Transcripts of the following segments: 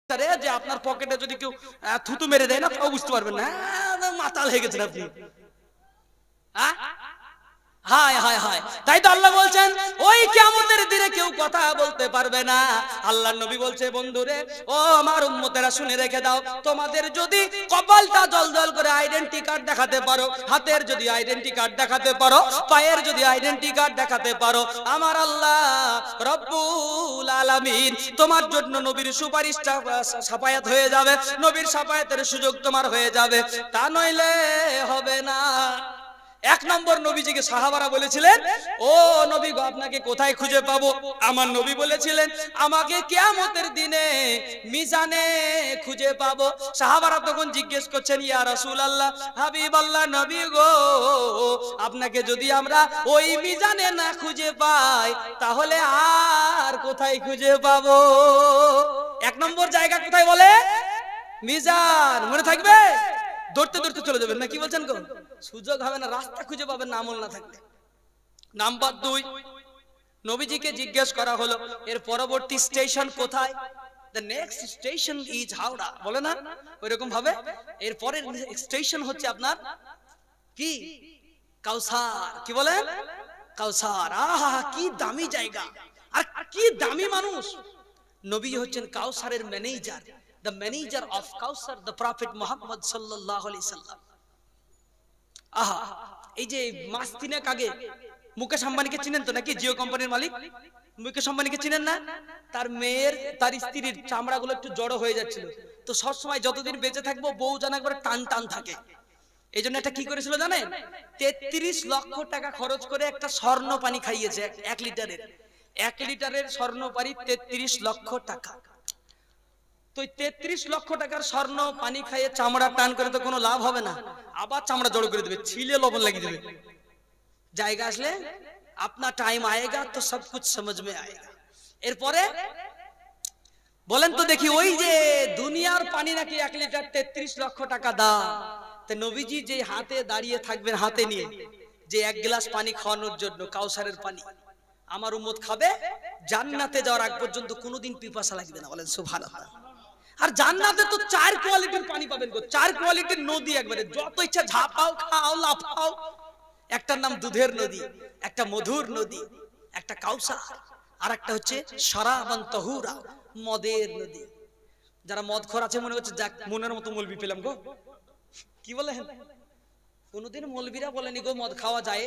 যে আপনার পকেটে যদি কেউ থুতু মেরে দেয় না তাও বুঝতে পারবেন না, মাতাল হয়ে গেছেন আপনি। হায় হায় হায়, তাই তো আল্লাহ বলছেন ওই কিয়ামতের দিনে কেউ কথা বলতে পারবে না। আল্লাহর নবী বলছে, বন্ধুরে ও আমার উম্মতেরা শুনে রেখে দাও, তোমাদের যদি কপালটা জলজল করে আইডেন্টি কার্ড দেখাতে পারো, হাতের যদি আইডেন্টি কার্ড দেখাতে পারো, পায়ের যদি আইডেন্টি কার্ড দেখাতে পারো, আমার আল্লাহ রব্বুল আলামিন তোমার জন্য নবীর সুপারিশটা সাফায়াত হয়ে যাবে, নবীর সাফায়াতের সুযোগ তোমার হয়ে যাবে, তা নইলে হবে না। এক নম্বর নবীজিকে সাহাবারা বলেছিলেন, ও নবী গো আপনাকে কোথায় খুঁজে পাবো? আমার নবী বলেছিলেন আমাকে কিয়ামতের দিনে মিজানে খুঁজে পাবো। সাহাবারা তখন জিজ্ঞেস করছেন, ইয়া রাসূলুল্লাহ, হাবিবাল্লাহ, নবী গো আপনাকে যদি আমরা ওই মিজানে না খুঁজে পাই তাহলে আর কোথায় খুঁজে পাবো? এক নম্বর জায়গা কোথায় বলে? মিজান। মনে থাকবে? দৌড়তে দৌড়তে চলে যাবেন না, কি বলছেন গো? সুযোগ হবে না, রাস্তা খুঁজে পাবেন না আমল না থাকলে। নাম্বার 2, নবীজিকে জিজ্ঞেস করা হলো এর পরবর্তী স্টেশন কোথায়? The next station is Howrah, বলে না ওইরকম ভাবে এর পরের স্টেশন হচ্ছে আপনার কি? কাউসার। কি বলে? কাউসার। আহা কি দামি জায়গা আর কি দামি মানুষ। নবী হচ্ছেন কাউসারের manager, the manager of Kausar, the Prophet Muhammad sallallahu alaihi wasallam. আহা, এই যে মাস তিনেক আগে মুকেশ আম্বানিকে চিনেন তো নাকি? জিও কোম্পানির মালিক মুকেশ আম্বানিকে চিনেন না? তার মেয়ের, তার স্ত্রীর চামড়াগুলো একটু জড়ো হয়ে যাচ্ছিল, তো সব সময় যতদিন বেঁচে থাকবো বউ যেন একবার টান টান থাকে, এই জন্য একটা কি করেছিল জানেন? 33 লক্ষ টাকা খরচ করে একটা স্বর্ণ পানি খাইয়েছে। 1 লিটারের স্বর্ণ পানি 33 লক্ষ টাকা। তো 33 লক্ষ টাকার স্বর্ণ পানি খাইয়ে চামড়া টান করে তো কোনো লাভ হবে না, আবার চামড়া জড়ো করে দেবে, ছিলে লবণ লাগিয়ে দেবে। জায়গা আসলে अपना टाइम आएगा तो सब कुछ समझ में आएगा। এরপরে বলেন তো দেখি, ওই যে দুনিয়ার পানি নাকি 1 লিটার 33 লক্ষ টাকা দাম, তো নবীজি যে হাতে দাঁড়িয়ে থাকবেন হাতে নিয়ে যে 1 গ্লাস পানি খাওয়ানোর জন্য, কাউসারের পানি আমার উম্মত খাবে, জান্নাতে যাওয়ার আগ পর্যন্ত কোনোদিন পিপাসা লাগবে না। বলেন সুবহানাল্লাহ। আর জান্নাতে তো 4 কোয়ালিটির পানি পাবেন গো, 4 কোয়ালিটির নদী, একবারে যত ইচ্ছা ঝাঁপাও, খাও, লাফাও। একটার নাম দুধের নদী, একটা মধুর নদী, একটা কাউসার, আর একটা হচ্ছে শরাবান তাহুরা, মদের নদী। যারা মদ খোর আছে মনে হচ্ছে যাক মনের মতো মৌলবি পেলাম গো। কি বলেন? কোনদিন মৌলবিরা বলেনি গো মদ খাওয়া যায়?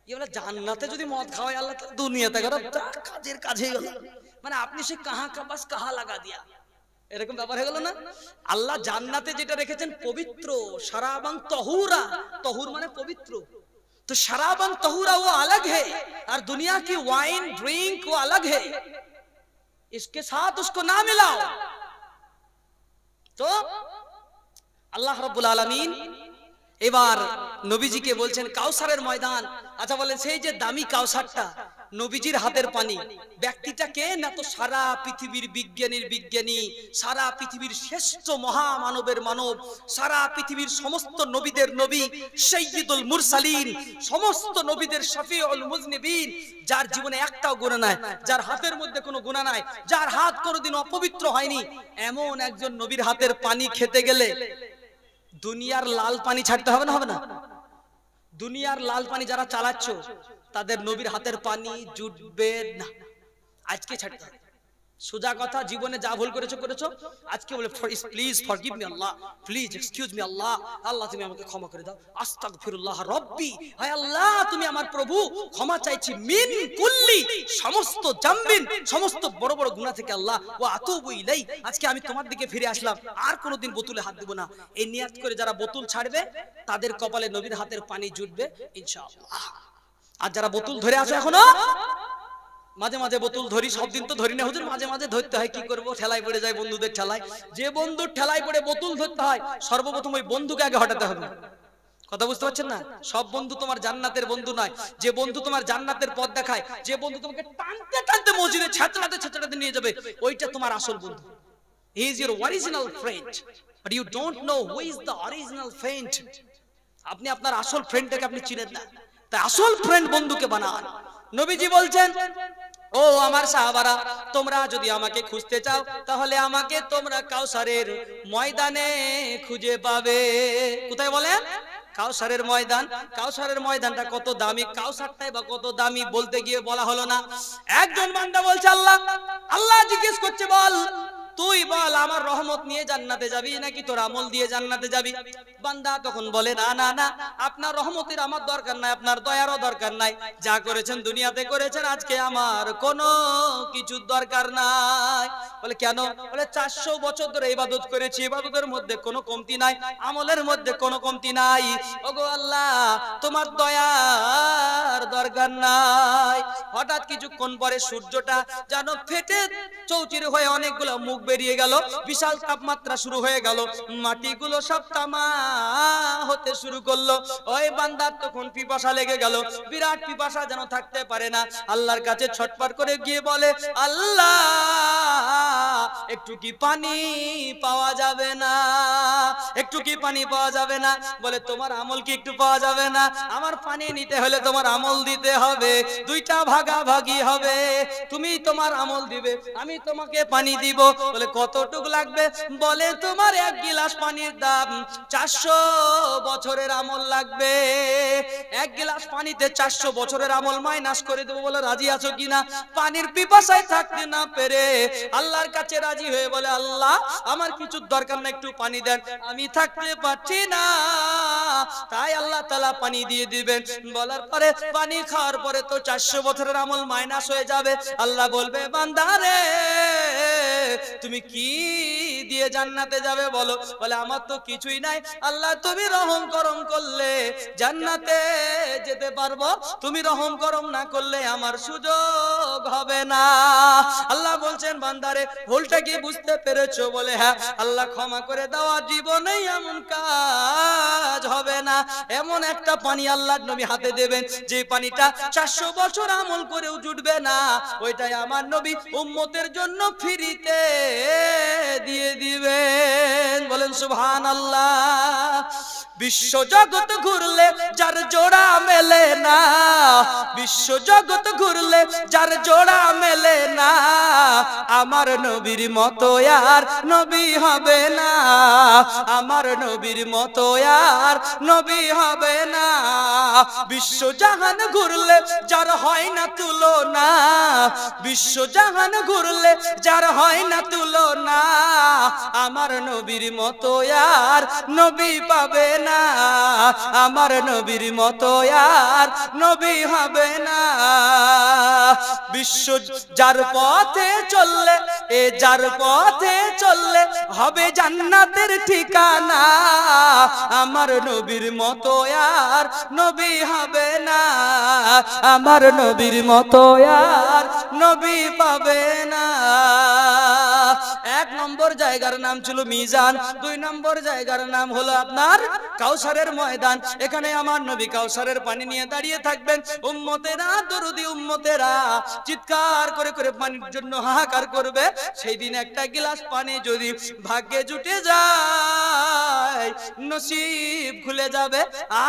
কি বলে জান্নাতে যদি মদ খাওয়ায় আল্লাহ, দুনিয়াতে কাজের কাজে গেল, মানে আপনি সে কাহা কা বাস কাহা লাগা দিয়া, এরকম ব্যাপার হয়ে গেল না? আল্লাহ জান্নাতে যেটা রেখেছেন পবিত্র, শরাবান তাহুরা, তাহুর মানে পবিত্র, तो शराबन तहुरा वो अलग है और दुनिया की वाइन ड्रिंक वो अलग है, इसके साथ उसको ना मिलाओ। तो अल्लाह रब्बुल आलमीन এবার নবীজিকে বলছেন কাউসারের ময়দান। আচ্ছা বলেন, সেই যে দামি কাউসারটা নবীজির হাতের পানি, ব্যক্তিটা কে? না তো সারা পৃথিবীর বিজ্ঞানীর বিজ্ঞানী, সারা পৃথিবীর শ্রেষ্ঠ মহামানবের মানব, সারা পৃথিবীর সমস্ত নবীদের নবী, সাইয়্যিদুল মুরসালিন, সমস্ত নবীদের শফিউল মুজনিবিন, যার জীবনে একটাও গুনাহ নাই, যার হাতের মধ্যে কোনো গুনাহ নাই, যার হাত কোনোদিন অপবিত্র হয়নি, এমন একজন নবীর হাতের পানি খেতে গেলে দুনিয়ার লাল পানি ছাড়তে হবে না? হবে না? দুনিয়ার লাল পানি যারা চালাচ্ছ তাদের নবীর হাতের পানি জুটবে না, আজকে ছাড়তে হবে। সোজা কথা, জীবনে যা ভুল করেছো করেছো, আজকে বলে please forgive me Allah, please excuse me Allah, Allah তুমি আমাকে ক্ষমা করে দাও, আস্তাগফিরুল্লাহ রব্বি, হায় আল্লাহ তুমি আমার প্রভু, ক্ষমা চাইছি মিন কুল্লি, সমস্ত জামবিন, সমস্ত বড় বড় গুনাহ থেকে আল্লাহ, ওয়া আতুবু ইলাই, আজকে আমি তোমার দিকে ফিরে আসলাম, আর কোনোদিন বোতলে হাত দেব না। এই নিয়ত করে যারা বোতল ছাড়বে তাদের কপালে নবীর হাতের পানি জুটবে ইনশাআল্লাহ। আর যারা বোতল ধরে আছো এখনো, মাঝে মাঝে বোতল ধরি, সব দিন তো ধরি না হুজুর, মাঝে মাঝে ধরতে হয়, কি করবো, ঠেলায় পড়ে যায় বন্ধুদের ঠেলায়। যে বন্ধুর ঠেলায় পড়ে বোতল ধরতে হয়, সর্বপ্রথম ওই বন্ধুকে আগে হটাতে হবে। কথা বুঝতে পারছেন না? সব বন্ধু তোমার জান্নাতের বন্ধু নয়। যে বন্ধু তোমার জান্নাতের পথ দেখায়, যে বন্ধু তোমাকে টানতে টানতে মসজিদে ছেঁচড়াতে ছেঁচড়াতে নিয়ে যাবে, ওইটা তোমার আসল বন্ধু। He is your original friend, but you don't know who is the original friend. আপনি আপনার আসল ফ্রেন্ডটাকে আপনি চিনেন না, তাই আসল ফ্রেন্ড বন্ধুকে বানান। নবীজি বলছেন ও আমার সাহাবারা, তোমরা যদি আমাকে খুঁজতে চাও তাহলে আমাকে তোমরা কাউসারের ময়দানে খুঁজে পাবে। কোথায় বলেন? কাউসারের ময়দান। কাউসারের ময়দানটা কত দামি, কাউসারটাই বা কত দামি বলতে গিয়ে বলা হলো না। একজন বান্দা বলছে আল্লাহ, আল্লাহ জিজ্ঞেস করছে বল, তুই বল আমার রহমত নিয়ে জান্নাতে যাবি নাকি তোর আমল দিয়ে জান্নাতে যাবি? বান্দা তখন বলে না না না, আপনার রহমতের আমার দরকার নাই, আপনার দয়ারও দরকার নাই, যা করেছেন দুনিয়াতে করেছেন, আজকে আমার কোনো কিছুর দরকার নাই। বলে কেন? বলে 400 বছর ধরে ইবাদত করেছি, ইবাদতের মধ্যে কোনো কমতি নাই, আমলের মধ্যে কোনো কমতি নাই। ওগো আল্লাহ, তোমার দয়ার দরকার নাই। হঠাৎ কিছুক্ষণ পরে সূর্যটা যেন ফেটে চৌচির হয়ে অনেকগুলো মুখ বেরিয়ে গেল, বিশাল তাপমাত্রা শুরু হয়ে গেল, মাটিগুলো সব তামা হতে শুরু করলো। ওই বান্দার তখন পিপাসা লেগে গেল, বিরাট পিপাসা, যেন থাকতে পারে না। আল্লাহর কাছে ছটফট করে গিয়ে বলে আল্লাহ, একটু কি পানি পাওয়া যাবে না? একটু কি পানি পাওয়া যাবে না? বলে তোমার আমল কি একটু পাওয়া যাবে না? আমার পানি নিতে হলে তোমার আমল দিতে হবে, দুইটা ভাগাভাগি হবে, তুমি তোমার আমল দিবে, আমি তোমাকে পানি দিব। বলে কতটুক লাগবে? বলে তোমার 1 গিলাস পানির দাম 400 বছরের আমল লাগবে। 1 গিলাস পানিতে 400 বছরের আমল মাইনাস করে দেবো। বলে রাজি আছো কিনা? পানির পিপাসায় থাকতে না পেরে আল্লাহর কাছে রাজি হয়ে বলে আল্লাহ, আমার কিছু দরকার না, একটু পানি দেন, আমি থাকতে পারছি না। তাই আল্লাহ তাআলা পানি দিয়ে দিবেন। বলার পরে পানি খাওয়ার পরে তো 400 বছরের আমল মাইনাস হয়ে যাবে। আল্লাহ বলবে বান্দা রে, তুমি কি দিয়ে জান্নাতে যাবে বলো? বলে আমার তো কিছুই নাই। আল্লাহ, তুমি রহম করম করলে জান্নাতে যেতে পারবো, তুমি রহম করম না করলে আমার সুযোগ হবে না। আল্লাহ বলছেন বান্দারে, ভুলটা কি বুঝতে পেরেছো? বলে হ্যাঁ। আল্লাহ ক্ষমা করে দাও, জীবনে এমন কাজ হবে না। এমন একটা পানি আল্লাহর নবী হাতে দেবেন, যে পানিটা 400 বছর আমল করেও জুটবে না, ওইটাই আমার নবী উম্মতের জন্য ফ্রিতে দিয়ে দিবেন। বলেন সুবহানাল্লাহ। বিশ্ব জগৎ ঘুরলে যার জোড়া মেলে না, বিশ্ব জগৎ ঘুরলে যার জোড়া মেলে না, আমার নবীর মতো আর নবী হবে না, আমার নবীর মতো আর নবী হবে না। বিশ্ব জাহান ঘুরলে যার হয় না তুলনা, বিশ্ব জাহান ঘুরলে যার হয় না তুলনা, আমার নবীর মতো আর নবী পাবে না, আমার নবীর মতো আর নবী হবে না। বিশ্ব যার পথে চললে, এ যার পথে চললে হবে জান্নাতের ঠিকানা, আমার নবীর মতো আর নবী হবে না, আমার নবীর মতো আর নবী পাবে না। 1 নম্বর জায়গার নাম ছিল মিজান, 2 নম্বর জায়গার নাম হলো আপনার কাউসারের ময়দান। এখানে আমার নবী কাউসারের পানি নিয়ে দাঁড়িয়ে থাকবেন। উম্মতেরা, দরদি উম্মতেরা চিৎকার করে করে পানির জন্য হাহাকার করবে। সেই দিন একটা গ্লাস পানি যদি ভাগ্যে জুটে যায়, নসিব খুলে যাবে,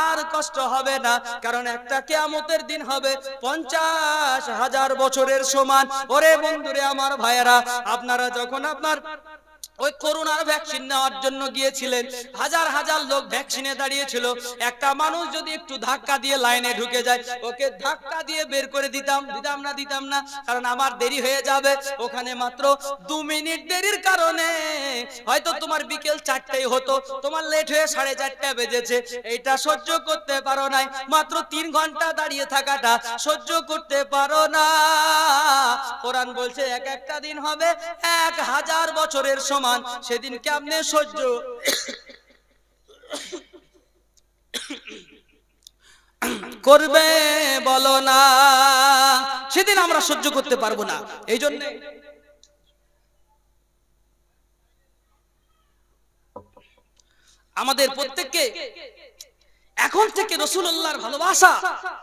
আর কষ্ট হবে না। কারণ একটা কিয়ামতের দিন হবে 50,000 বছরের সমান। ওরে বন্ধুরে, আমার ভাইয়েরা, আপনারা যখন আপনার ওই করোনার ভ্যাকসিন নেওয়ার জন্য গিয়েছিলেন, হাজার হাজার লোক ভ্যাকসিনে দাঁড়িয়েছিল। একটা মানুষ যদি একটু ধাক্কা দিয়ে লাইনে ঢুকে যায়, ওকে ধাক্কা দিয়ে বের করে দিতাম না, কারণ আমার দেরি হয়ে যাবে। ওখানে মাত্র 2 মিনিট দেরির কারণে হয়তো তোমার বিকেল 4টায় হতো, তোমার লেট হয়ে 4:30 বেজেছে, এইটা সহ্য করতে পারো নাই। মাত্র 3 ঘন্টা দাঁড়িয়ে থাকাটা সহ্য করতে পারো না। কোরআন বলছে এক একটা দিন হবে 1000 বছরের সমান। সেদিন কেমনে সহ্য করবে বলো না? সেদিন আমরা সহ্য করতে পারবো না। এই জন্য আমাদের প্রত্যেককে এখন থেকে রাসূলুল্লাহর ভালোবাসা,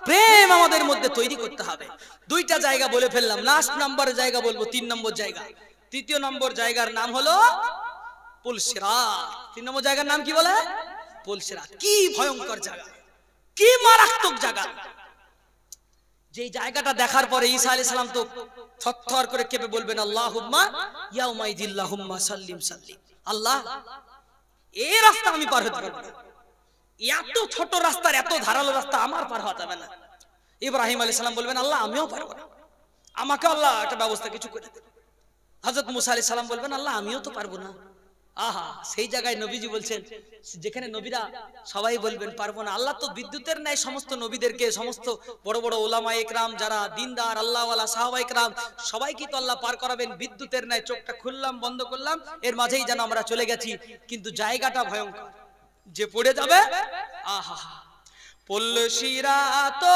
প্রেম আমাদের মধ্যে তৈরি করতে হবে। 2টা জায়গা বলে ফেললাম, লাস্ট নাম্বার জায়গা বলবো 3 নম্বর জায়গা। 3য় নম্বর জায়গার নাম হলো পুলসিরাত। 3 নম্বর জায়গার নাম কি বলে? পুলসিরাত। কি ভয়ঙ্কর জায়গা, কি মারাত্মক জায়গা! যেই জায়গাটা দেখার পরে ঈসা আলাইহিস সালাম তো থরথর করে কেঁপে বলবেন আল্লাহুম্মা ইয়াউমাইদিল্লাহুম্মা সাল্লিম সাল্লিম। আল্লাহ, এই রাস্তা আমি পার হতে পারবো না, এত ছোট রাস্তার এত ধারালো রাস্তা আমার পার হওয়া যাবে না। ইব্রাহিম আলাইহিস সালাম বলবেন আল্লাহ আমিও পারবো না, আমাকে আল্লাহ একটা ব্যবস্থা কিছু করে দেন। হযরত মুসা আলাইহিস সালাম বলবেন আল্লাহ আমিও তো পারবো না। আহা, সেই জায়গায় নবীজি বলছেন, যেখানে নবীরা সবাই বলবেন পারবো না, আল্লাহ তো বিদ্যুতের ন্যায় সমস্ত নবীদেরকে, সমস্ত বড় বড় ওলামা ইকরাম যারা দিনদার আল্লাহওয়ালা সাহাবা ইকরাম সবাইকে তো আল্লাহ পার করাবেন বিদ্যুতের ন্যায়। চোখটা খুললাম বন্ধ করলাম, এর মাঝেই যেন আমরা চলে গেছি, কিন্তু জায়গাটা ভয়ঙ্কর, যে পড়ে যাবে। আহা, পলশিরা তো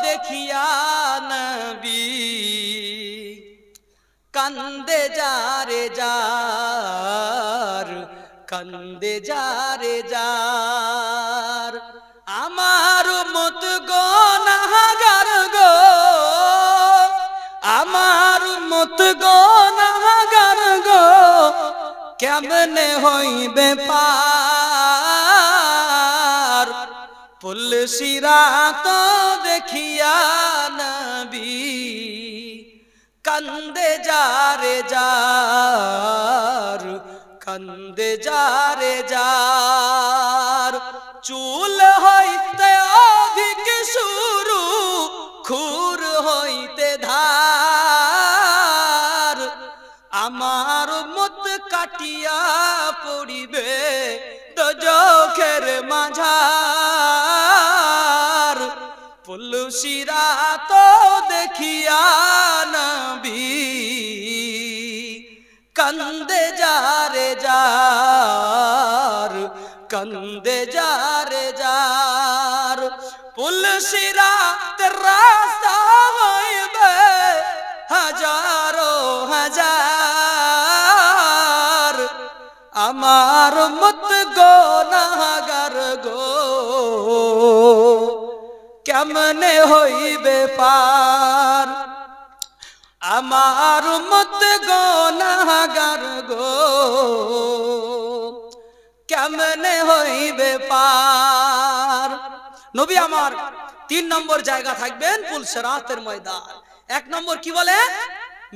দেখিয়া নবী কান্দে যারে যার, কান্দে যারে যার, আমার মত গুনাহগার গো, আমার মত গুনাহগার গো, কেমনে হইবে পার, পলশিরা তো দেখিয়া নবী কান্দে যারে যার, কান্দে যারে যার, চুল হইতে অধিক শুরু, খুর হইতে ধার, আমার মত কাটিয়া পড়িবে দোজখের মাঝার, পলশিরা তো দেখিয়া নবী কান্দে যারে যার, কান্দে যারে যার, পলশিরা রাস্তা হইবে হাজারো হাজার, আমার মত গুনাহগার গো, কেমনে হইবে পার, আমার মত গুনাহগার গো, কেমনে হইবে পার। নবী আমার 3 নম্বর জায়গা থাকবেন পুলসিরাতের ময়দান। 1 নম্বর কি বলে?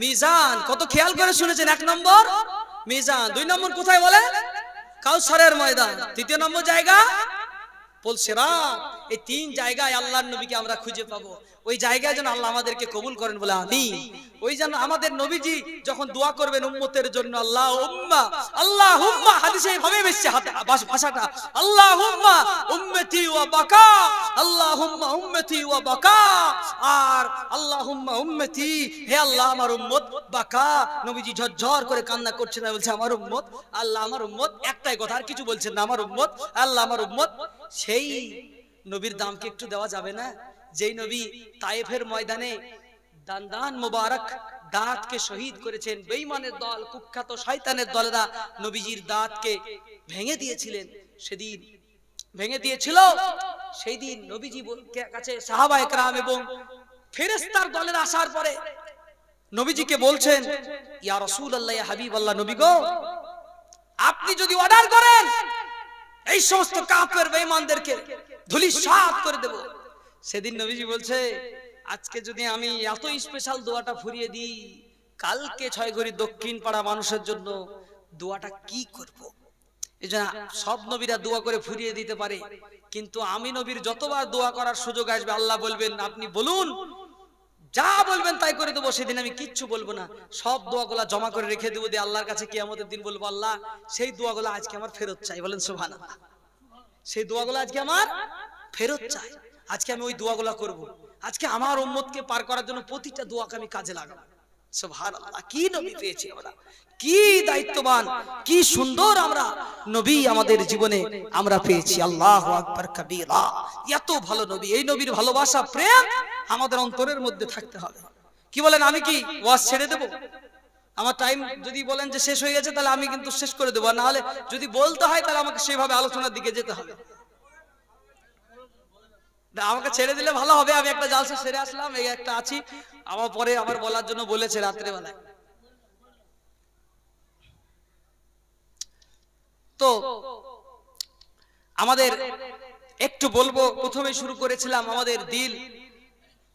মিজান। কত খেয়াল করে শুনেছেন? 1 নম্বর মিজান। 2 নম্বর কোথায় বলে? কাউসারের ময়দান। 3 নম্বর জায়গা পুলসিরাত। এই 3 জায়গায় আল্লাহর নবীকে আমরা খুঁজে পাবো। ওই জায়গায় যেন আল্লাহ আমাদেরকে কবুল করেন বলে আমিন। ওই যেন আমাদের নবীজি যখন দোয়া করবেন উম্মতের জন্য, আল্লাহুম্মা, আল্লাহুম্মা, হাদিসে ভাবে এসেছে ভাষাটা, আল্লাহুম্মা উম্মতি ওয়া বাকা, আল্লাহুম্মা উম্মতি ওয়া বাকা, আর আল্লাহুম্মা উম্মতি, হে আল্লাহ আমার উম্মত, বাকা, নবীজি ঝরঝর করে কান্না করছেন আর বলছে আমার উম্মত, আল্লাহ আমার উম্মত, একটাই কথা, আর কিছু বলছেন না, আমার উম্মত, আল্লাহ আমার উম্মত। সেই নবীর দামকে একটু দেওয়া যাবে না? যেই নবী তায়েফের ময়দানে দান মুবারক দাঁতকে শহীদ করেছেন, বেঈমানের দল, কুখ্যাত শয়তানের দলেরা নবীজির দাঁতকে ভেঙে দিয়েছিলেন, সেদিন ভেঙে দিয়েছিল, সেই দিন নবীজি কাছে সাহাবায়ে কেরাম এবং ফেরেশতার দলের আসার পরে নবীজিকে বলছেন, ইয়া রাসূলুল্লাহ, ইয়া হাবিবাল্লাহ, নবী গো, আপনি যদি অর্ডার করেন এই সমস্ত কাফের বেঈমানদেরকে ধূলিসাৎ করে দেব। সেদিন নবীজি বলছে, আজকে যদি আমি এত স্পেশাল দোয়াটা ফুরিয়ে দিই, কালকে 6 ঘড়ি দক্ষিণ পাড়া মানুষের জন্য দোয়াটা কি করব? এজন্য সব নবীরা দোয়া করে ফুরিয়ে দিতে পারে, কিন্তু আমি নবীর যতবার দোয়া করার সুযোগ আসবে আল্লাহ বলবেন আপনি বলুন, যা বলবেন তাই করে দেবো। সেদিন আমি কিচ্ছু বলবো না, সব দোয়াগুলা জমা করে রেখে দেবো, দিয়ে আল্লাহর কাছে কিয়ামতের দিন বলবো, আল্লাহ সেই দোয়াগুলো আজকে আমার ফেরত চাই। বলেন সুবহানাল্লাহ। সেই দোয়াগুলো আজকে আমার ফেরত চাই, আজকে আমি ওই দোয়াগুলো করব। আজকে আমার উম্মতকে পার করার জন্য প্রতিটা দোয়াকে আমি কাজে লাগাবো। সুবহানাল্লাহ, কি নবী পেয়েছি আমরা, কি দায়িত্ববান, কি সুন্দর আমরা নবী আমাদের জীবনে আমরা পেয়েছি। আল্লাহু আকবার কাবীরা। এত ভালো নবী, এই নবীর ভালোবাসা প্রেম আমাদের অন্তরের মধ্যে থাকতে হবে। কি বলেন, আমি কি ওয়াজ ছেড়ে দেব? আমার টাইম যদি বলেন যে শেষ হয়ে গেছে, তাহলে আমি কিন্তু শেষ করে দেবো, না হলে যদি বলতে হয় তাহলে আমাকে সেভাবে আলোচনার দিকে যেতে হবে। আমাকে ছেড়ে দিলে ভালো হবে, আমি একটা জালসা সেরে আসলাম, এই একটা আছি, আমার পরে আবার বলার জন্য বলেছে রাত্রে বেলায়। তো আমাদের একটু বলবো, প্রথমে শুরু করেছিলাম আমাদের দিল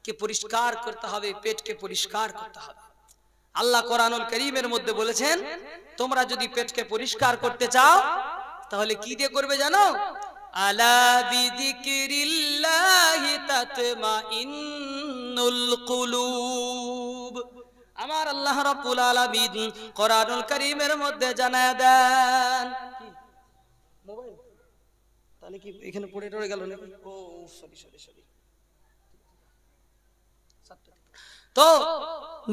কে পরিষ্কার করতে হবে, পেটকে পরিষ্কার করতে হবে। আল্লাহ কোরআনুল কারীমের মধ্যে বলেছেন, তোমরা যদি পেটকে পরিষ্কার করতে চাও তাহলে কি দিয়ে করবে জানো? আলা বিযিকরিল্লাহি তাতমাইন্নুল কুলুব। আমার আল্লাহ রাব্বুল আলামিন কোরআনুল কারীমের মধ্যে জানায় দেন, মোবাইল তাহলে কি এখানে পড়ে টড়ে গেল নাকি? ও সরি সরি সরি। তো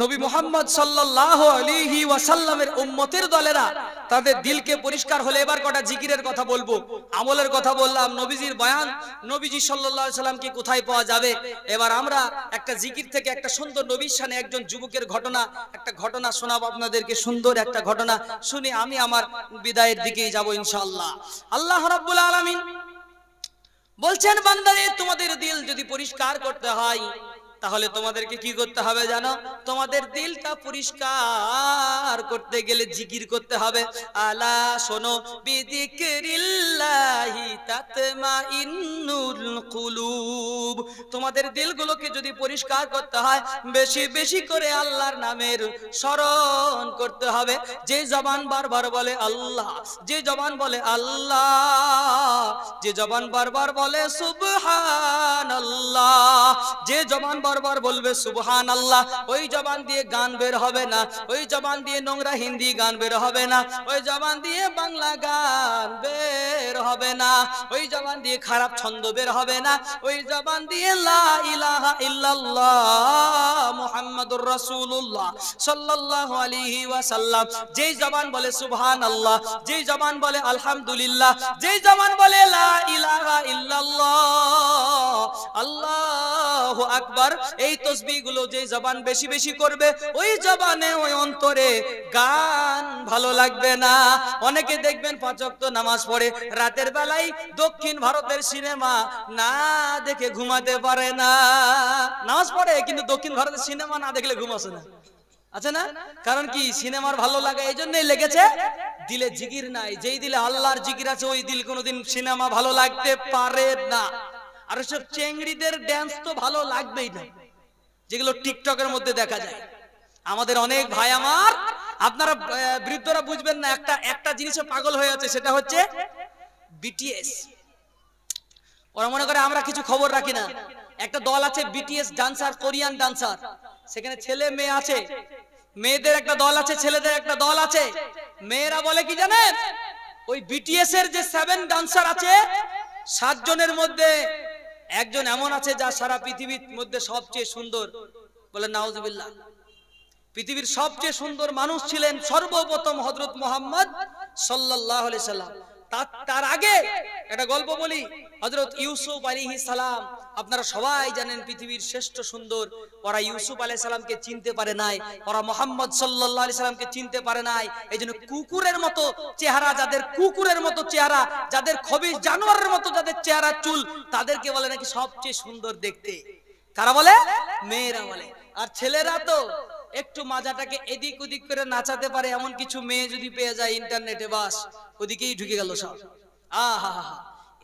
নবী মুহাম্মদ সাল্লাল্লাহু আলাইহি ওয়াসাল্লামের উম্মতের দলেরা তাদের দিলকে পরিষ্কার হলে, এবার কটা জিকিরের কথা বলবো, আমলের কথা বললাম, নবীজির বয়ান, নবীজি সাল্লাল্লাহু আলাইহি সাল্লামকে কোথায় পাওয়া যাবে। এবার আমরা একটা জিকির থেকে একটা সুন্দর নবীর শানে একজন যুবকের ঘটনা, একটা ঘটনা শোনাবো আপনাদেরকে, সুন্দর একটা ঘটনা শুনে আমি আমার বিদায়ের দিকেই যাব ইনশাআল্লাহ। আল্লাহ রাব্বুল আলামিন বলছেন, বান্দারে তোমাদের দিল যদি পরিষ্কার করতে হয় তাহলে তোমাদেরকে কি করতে হবে জানো? তোমাদের দিলটা পরিষ্কার করতে গেলে জিকির করতে হবে। আলা শোনো, বিযিকরিল্লাহি তাতমাইন্নুল কুলুব। তোমাদের দিলগুলোকে যদি পরিষ্কার করতে হয় বেশি বেশি করে আল্লাহর নামের স্মরণ করতে হবে। যে জবান বারবার বলে আল্লাহ, যে জবান বলে আল্লাহ, যে জবান বারবার বলে সুবহানাল্লাহ, যে জবান বারবার বলবে সুবহানাল্লাহ, ওই জবান দিয়ে গান বের হবে না, ওই জবান দিয়ে নোংরা হিন্দি গান বের হবে না, ওই জবান দিয়ে বাংলা গান বের হবে না, ওই জবান দিয়ে খারাপ ছন্দ বের হবে না, ওই জবান দিয়ে লা ইলাহা ইল্লাল্লাহ মুহাম্মাদুর রাসূলুল্লাহ সাল্লাল্লাহু আলাইহি ওয়াসাল্লাম, যেই জবান বলে সুবহানাল্লাহ, যেই জবান বলে আলহামদুলিল্লাহ, যেই জবান বলে লা ইলাহা ইল্লাল্লাহ আল্লাহু আকবার, এই তাসবিহগুলো যে জবান বেশি বেশি করবে ওই জবানে ওই অন্তরে গান ভালো লাগবে না। অনেকে দেখবেন 5 ওয়াক্ত নামাজ পড়ে, রাতের বেলায় দক্ষিণ ভারতের সিনেমা না দেখে ঘুমাতে পারে না। নামাজ পড়ে কিন্তু দক্ষিণ ভারতের সিনেমা না দেখলে ঘুম আসে না, আছে না? কারণ কি? সিনেমার ভালো লাগে এই জন্যই লেগেছে, দিলে জিকির নাই। যেই দিলে আল্লাহর জিকির আছে ওই দিল কোনোদিন সিনেমা ভালো লাগতে পারে না। আর সব চেংড়িদের ড্যান্স তো ভালো লাগবেই না, যেগুলো টিকটকের মধ্যে দেখা যায়। আমাদের অনেক ভাই আমার, আপনারা বৃদ্ধরা বুঝবেন না, একটা জিনিসে পাগল হয়ে আছে, সেটা হচ্ছে বিটিএস। ওরা মনে করে আমরা কিছু খবর রাখি না। একটা দল আছে বিটিএস ডান্সার, কোরিয়ান ডান্সার, সেখানে ছেলে মেয়ে আছে। মেয়েদের একটা দল আছে, ছেলেদের একটা দল আছে। মেয়েরা বলে কি জানেন? ওই বিটিএস এর যে 7 ডান্সার আছে, 7 জনের মধ্যে একজন এমন আছে যা সারা পৃথিবীর মধ্যে সবচেয়ে সুন্দর। বলে নাউজুবিল্লাহ। পৃথিবীর সবচেয়ে সুন্দর মানুষ ছিলেন সর্বপ্রথম হযরত মুহাম্মদ সাল্লাল্লাহু আলাইহি সাল্লাম। তার আগে একটা গল্প বলি, হযরত ইউসুফ আলাইহিস সালাম, আপনারা সবাই জানেন পৃথিবীর শ্রেষ্ঠ সুন্দর। ওরা ইউসুফ আলাইহিস সালামকে চিনতে পারে নাই, ওরা মুহাম্মদ সাল্লাল্লাহু আলাইহি সাল্লামকে চিনতে পারে নাই। এইজন্য কুকুরের মতো চেহারা, যাদের কুকুরের মতো চেহারা, যাদের খবিস জানোয়ারের মতো যাদের চেহারা, চুল, তাদেরকে বলে নাকি সবচেয়ে সুন্দর দেখতে। কারা বলে? মেয়েরা বলে। আর ছেলেরা তো একটু মাজাটাকে এদিক ওদিক করে নাচাতে পারে এমন কিছু মেয়ে যদি পেয়ে যায় ইন্টারনেটে, বাস ওদিকেই ঢুকে গেল সব। আহা,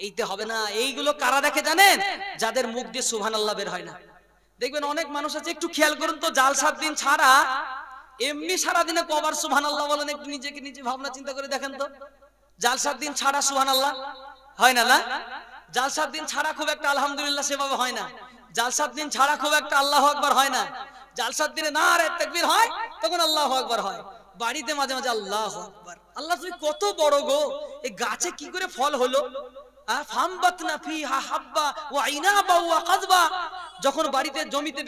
এইতে হবে না। এইগুলো কারা দেখে জানেন? যাদের মুখ দিয়ে সুবহানাল্লাহ বের হয় না। দেখবেন অনেক মানুষ আছে, একটু খেয়াল করুন তো, জালসার দিন ছাড়া এমনি সারা দিনে কবার সুবহানাল্লাহ বলেন? একটু নিজেকে নিজে ভাবনা চিন্তা করে দেখেন তো। জালসার দিন ছাড়া সুবহানাল্লাহ হয় না? না, জালসার দিন ছাড়া খুব একটা আলহামদুলিল্লাহ সেভাবে হয় না। জালসার দিন ছাড়া খুব একটা আল্লাহু আকবার হয় না। জালসার দিনে নারে তাকবীর হয়, তখন আল্লাহু আকবার হয়। বাড়িতে মাঝে মাঝে আল্লাহু আকবার। আল্লাহ তুমি কত বড় গো, এই গাছে কি করে ফল হলো? ফামবাতনা ফিহা হাব্বা ওয়া ইনাবা ওয়া কাযবা। যখন বাড়িতে জমিতে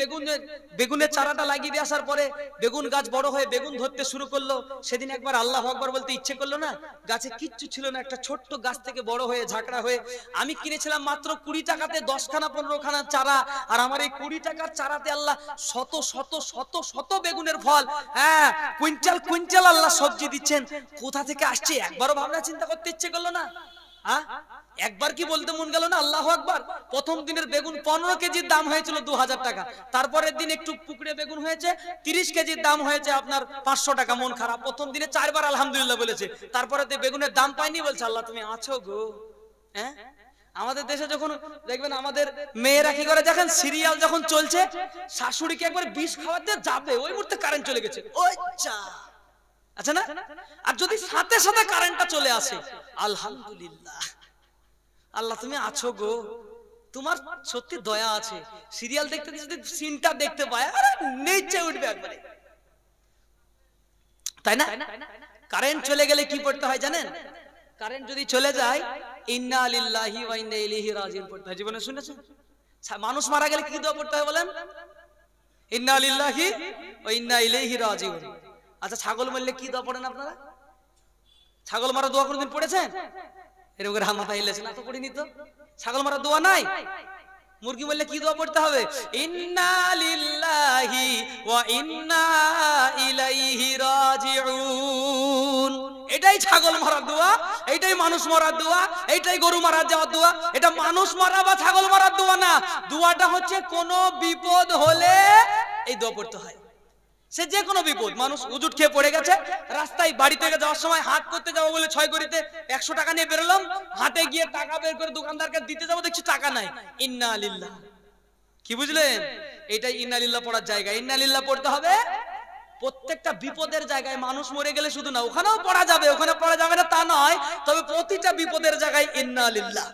বেগুনের চারাটা লাগিয়ে দিয়ে আসার পরে বেগুন গাছ বড় হয়ে বেগুন ধরতে শুরু করলো, সেদিন একবার আল্লাহু আকবার বলতে ইচ্ছে করলো না? গাছে কিচ্ছু ছিল না, একটা ছোট্ট গাছ থেকে বড় হয়ে ঝাঁকড়া হয়ে। আমি কিনেছিলাম মাত্র 20 টাকাতে 10খানা 15খানা চারা, আর আমার এই 20 টাকার চারাতে আল্লাহ শত শত শত শত বেগুনের ফল, হ্যাঁ কুইন্টাল কুইন্টাল আল্লাহ সবজি দিচ্ছেন। কোথা থেকে আসছে একবারও ভাবনা চিন্তা করতে ইচ্ছে করলো না? একবার কি বলতে মন গেল না আল্লাহু আকবার? প্রথম দিনের বেগুন 15 কেজির দাম হয়েছিল 2000 টাকা, তারপরের দিন একটু পুকুরে বেগুন হয়েছে 30 কেজির দাম হয়েছে আপনার 500 টাকা। মন খারাপ। প্রথম দিনে 4 বার আলহামদুলিল্লাহ বলেছে, তারপরে বেগুনের দাম পাইনি, বলছে আল্লাহ তুমি আছো গো। হ্যাঁ, আমাদের দেশে যখন দেখবেন আমাদের মেয়েরা কি করে, দেখেন সিরিয়াল যখন চলছে শাশুড়িকে একবার বিষ খাওয়াতে যাবে, ওই মুহূর্তে কারেন্ট চলে গেছে, আচ্ছা না? আর যদি সাথে সাথে কারেন্টটা চলে আসে, আলহামদুলিল্লাহ, আল্লাহ তুমি আছো গো, তোমার সত্যি দয়া আছে। সিরিয়াল দেখতে যদি সিনটা দেখতে পায়, আরে নিচে উঠবে একবারে, তাই না? কারেন্ট চলে গেলে কি পড়তে হয় জানেন? কারেন্ট যদি চলে যায় ইন্না লিল্লাহি ওয়া ইন্না ইলাইহি রাজিউন পড়তে হয়। জীবনে শুনেছেন? মানুষ মারা গেলে কি দোয়া পড়তে হয় বলেন? ইন্না লিল্লাহি ওয়া ইন্না ইলাইহি রাজিউন। আচ্ছা ছাগল মরলে কি দোয়া পড়েন আপনারা? ছাগল মারা দোয়া কোনদিন পড়েছেন? এরকম করে হাত মাথায় হিলেছে না তো, পড়িনি তো। ছাগল মারা দোয়া নাই? মুরগি বললে কি দোয়া পড়তে হবে? ইন্না লিল্লাহি ওয়া ইন্না ইলাইহি রাজিউন। এটাই ছাগল মারার দোয়া, এটাই মানুষ মারার দোয়া, এটাই গরু মারার যাওয়ার দোয়া। এটা মানুষ মারা বা ছাগল মারার দোয়া না। দোয়াটা হচ্ছে কোনো বিপদ হলে এই দোয়া পড়তে হয়। সে যে কোনো বিপদ, মানুষ উজুট খেয়ে পড়ে গেছে, রাস্তায় বাড়ি থেকে যাওয়ার সময় হাট করতে যাবো বলে 6 গড়িতে 100 টাকা নিয়ে বেরোলাম, হাটে গিয়ে টাকা বের করে দোকানদারকে দিতে যাবো, দেখছি টাকা নাই, ইন্না লিল্লাহ। কি বুঝলেন? এটাই ইন্না লিল্লাহ পড়ার জায়গা। ইন্না লিল্লাহ পড়তে হবে প্রত্যেকটা বিপদের জায়গায়। মানুষ মরে গেলে শুধু না, ওখানেও পড়া যাবে, ওখানে পড়া যাবে না তা নয়, তবে প্রতিটা বিপদের জায়গায় ইন্না লিল্লাহ।